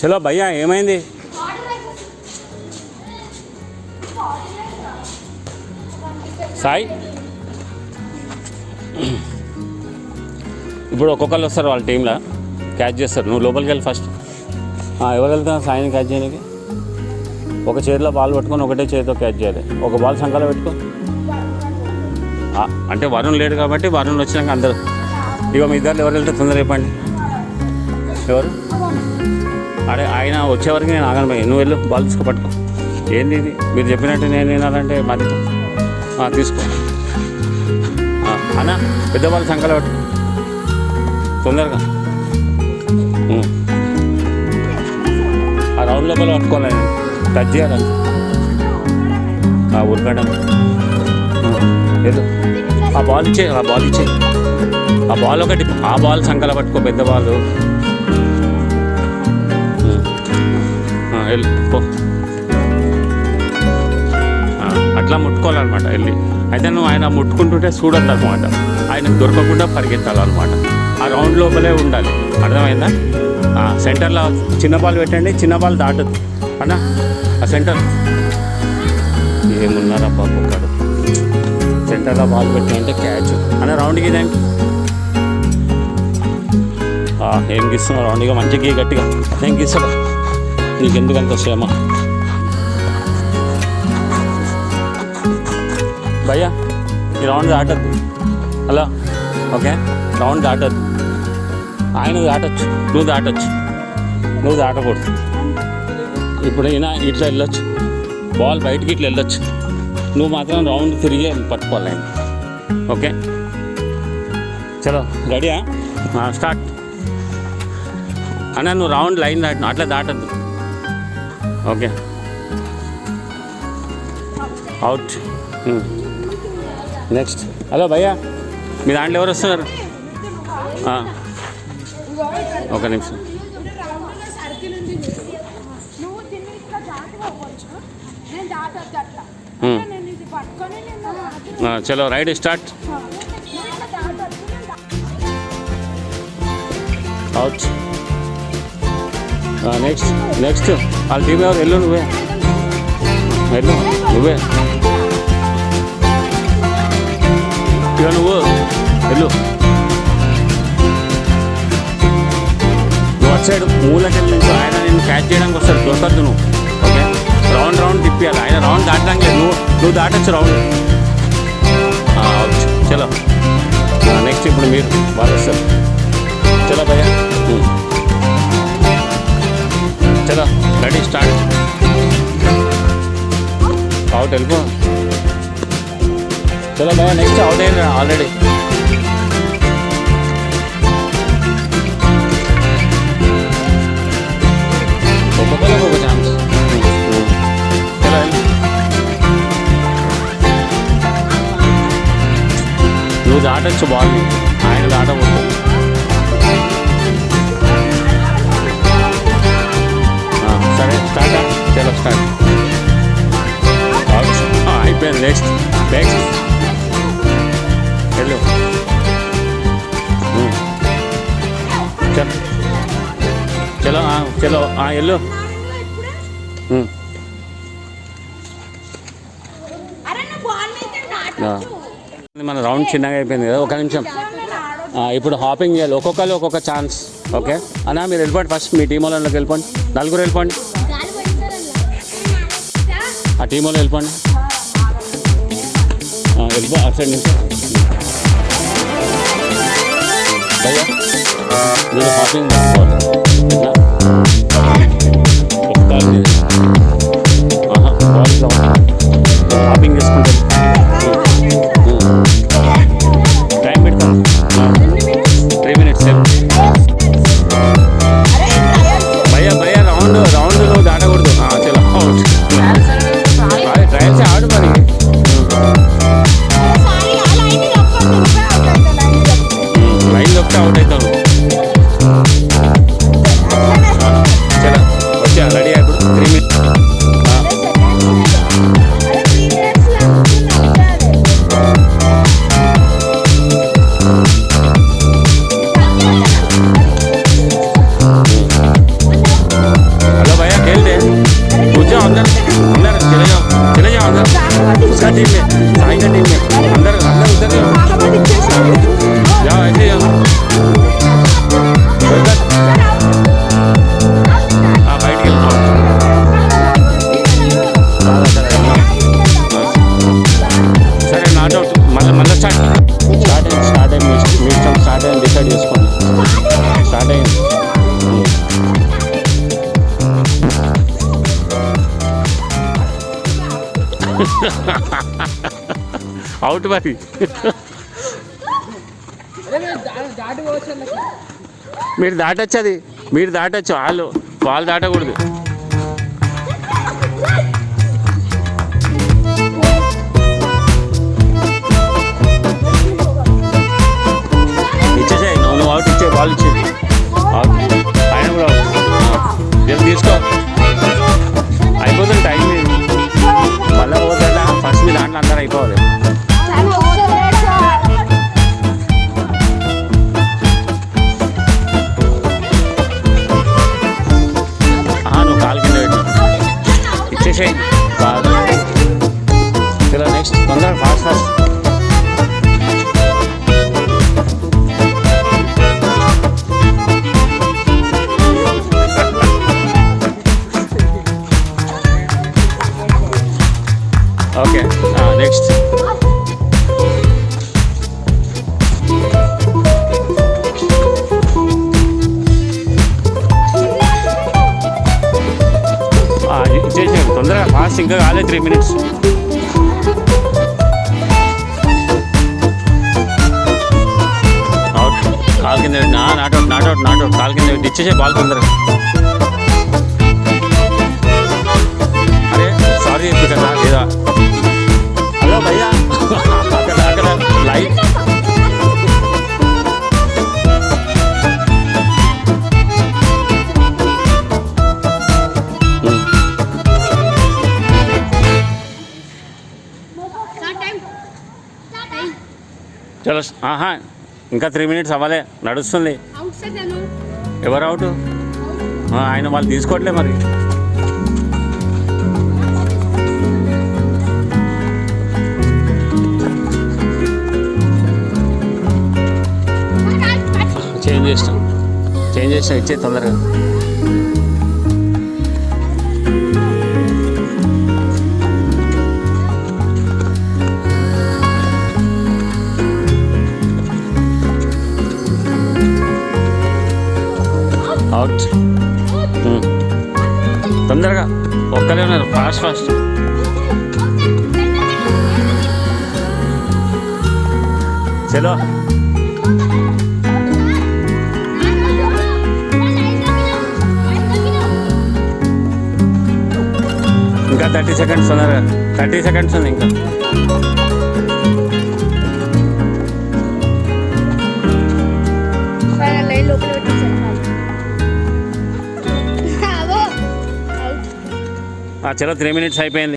చలో భయ్యా ఏమైంది? సాయి ఇప్పుడు ఒక్కొక్కరు వస్తారు వాళ్ళ టీంలో క్యాచ్ చేస్తారు. నువ్వు లోపలికి వెళ్ళి ఫస్ట్. ఎవరు వెళ్తున్నా సాయిని క్యాచ్ చేయడానికి? ఒక చేతిలో బాల్ పట్టుకొని ఒకటే చేతితో క్యాచ్ చేయాలి. ఒక బాల్ సంఖలో పెట్టుకో. అంటే వరుణ్ లేడు కాబట్టి వరుణ్ వచ్చినాక అందరూ ఇక మీ ఇద్దరు ఎవరు వెళ్తే తొందర చెప్పండి. ఎవరు? అరే ఆయన వచ్చేవరకు నేను ఆగను పోయి. నువ్వు వెళ్ళు బాల్ తీసుకో పట్టుకో. ఏంది ఇది మీరు చెప్పినట్టు నేను వినాలంటే మరి తీసుకో అన్న. పెద్ద బాల్ సంఖలో పట్టుకో తొందరగా. ఆ రౌండ్ లోపల పట్టుకోవాలి, టచ్ చేయాలి ఉరకడం. లేదు ఆ బాల్ ఇచ్చే, ఆ బాల్ ఇచ్చే, ఆ బాల్ ఒకటి, ఆ బాల్ సంకల పట్టుకో పెద్ద బాల్. వెళ్ళి పో. అట్లా ముట్టుకోవాలన్నమాట వెళ్ళి. అయితే నువ్వు ఆయన ముట్టుకుంటుంటే చూడద్దు అనమాట, ఆయనకు దొరకకుండా పరిగెత్తాలన్నమాట. ఆ రౌండ్ లోపలే ఉండాలి, అర్థమైందా? సెంటర్లో చిన్న బాల్ పెట్టండి, చిన్న బాల్ దాటద్దు అన్నా. ఆ సెంటర్ ఏమున్నారా బాబు కాదు, సెంటర్లో బాల్ పెట్టాలంటే క్యాచ్ అన్న. రౌండ్కి దానికి ఏం గీస్తున్నావు? రౌండ్గా మంచిగా గీ గట్టిగా ఏం గీస్తాడు. నీకు ఎందుకంత శ్రమ భయ్యా? ఈ రౌండ్ దాటద్దు అలా, ఓకే? రౌండ్ దాటద్దు. ఆయన దాటచ్చు, నువ్వు దాటచ్చు, నువ్వు దాటకూడదు. ఇప్పుడు అయినా ఇట్లా వెళ్ళొచ్చు, బాల్ బయటికి ఇట్లా వెళ్ళొచ్చు, నువ్వు మాత్రం రౌండ్ తిరిగి పట్టుకోవాలి ఆయన. ఓకే చలో రెడీయా? స్టార్ట్ అన్న. నువ్వు రౌండ్ లైన్ దాటిన అట్లా దాటద్దు. Okay out. నెక్స్ట్. హలో భయ్యా, మీ దాంట్లో ఎవరు వస్తున్నారు? ఒక నిమిషం. చలో raid start. Out. Next next వాళ్ళ టీం ఎవరు? వెళ్ళు నువ్వే, వెళ్ళు నువ్వే, ఇక నువ్వు వెళ్ళు. నువ్వు అటు సైడ్ మూలకెళ్ళి నుంచి ఆయన నేను క్యాచ్ చేయడానికి వస్తాడు, దొరకద్దు నువ్వు. ఓకే రౌండ్ రౌండ్ తిప్పియాలి. ఆయన రౌండ్ దాటడానికి లేదు, నువ్వు దాటచ్చు రౌండ్. అవుట్. చలో నెక్స్ట్ ఇప్పుడు మీరు బాగా వస్తారు. చలో భయ్యా, చలో రెడీ స్టార్ట్. అవుట్ వెళ్ళిపో. చలో భయ్యా నెక్స్ట్ అవుట్ అయ్యింది ఆల్రెడీ. ఒక్కొక్కరికి ఒక ఛాన్స్. చలో నువ్వు దాటచ్చు బాల్ని, ఆయన దాటకూడదు. సరే స్టార్ట్. చలో స్టార్ట్. అయిపోయింది. నెక్స్ట్ నెక్స్ట్ వెళ్ళు. చలో చలో చలో వెళ్ళు. మన రౌండ్ చిన్నగా అయిపోయింది కదా, ఒక నిమిషం. ఇప్పుడు హాపింగ్ చేయాలి, ఒక్కొక్కరు ఒక్కొక్క ఛాన్స్. ఓకే అన్నా మీరు వెళ్ళిపోండి ఫస్ట్, మీ టీం వాళ్ళకి వెళ్ళిపోండి, నలుగురు వెళ్ళిపోండి, ఆ టీం వాళ్ళు వెళ్ళిపోండి, వెళ్ళిపో అటు సైడ్ నుంచి. భయ్యా మీరు హాపింగ్ చేసుకోవాలి, హాపింగ్ చేసుకుంటే టైం పెడతాం 3 minutes. భయ్యా భయ్యా రౌండ్ రౌండ్ నువ్వు దాటకూడదు. చలో అవుట్. ట్రయల్స్ ఆడు మరి. లైన్ దొక్కితే అవుట్ అవుతావు. इसका टीम में साई का टीम में अंदर अंदर उधर जाओ ऐसे जाओ हाँ बैठ के సరే నాట్ అవుట్ మళ్ళీ స్టార్ట్ అయింది మీ ఇష్టం స్టార్ట్ అయింది డిసైడ్ చేసుకోండి స్టార్ట్ అయింది అవుట్ మరి మీరు దాటచ్చు అది మీరు దాటచ్చు వాళ్ళు దాటకూడదు ఇచ్చేసాయి నువ్వు అవుట్ ఇచ్చే బాల్ ఇచ్చే ఆయన కూడా అవుట్ తీసుకో అయిపోతుంది టైం మళ్ళీ పోతుందా ఫస్ట్ మీ దాంట్లో అందరూ అయిపోవాలి నువ్వు కాలు కింద పెట్టు ఇచ్చేసాయి కాదు ఇలా నెక్స్ట్ తొందరగా ఫాస్ట్ ఓకే నెక్స్ట్ ఇచ్చేసాడు తొందరగా ఫాస్ట్ ఇంకా కాలేదు 3 minutes అవుట్ కాల్ కింద పెట్టి నాట్ అవుట్ కాల్ కింద పెట్టి ఇచ్చేసే బాల్ తొందరగా అరే సారీ చెప్పి కదా లేదా హలో భయ్యా అక్కడ లైట్ చలో ఇంకా 3 minutes అవ్వలే నడుస్తుంది ఎవరు అవుట్ ఆయన వాళ్ళు తీసుకోవట్లే మరి చేంజ్ చేసినాం ఇచ్చే తొందరగా అవుట్ తొందరగా ఒక్కలే ఉన్నారు ఫాస్ట్ చలో ఇంకా 30 seconds తొందరగా 30 seconds ఉంది ఇంకా చలో 3 minutes అయిపోయింది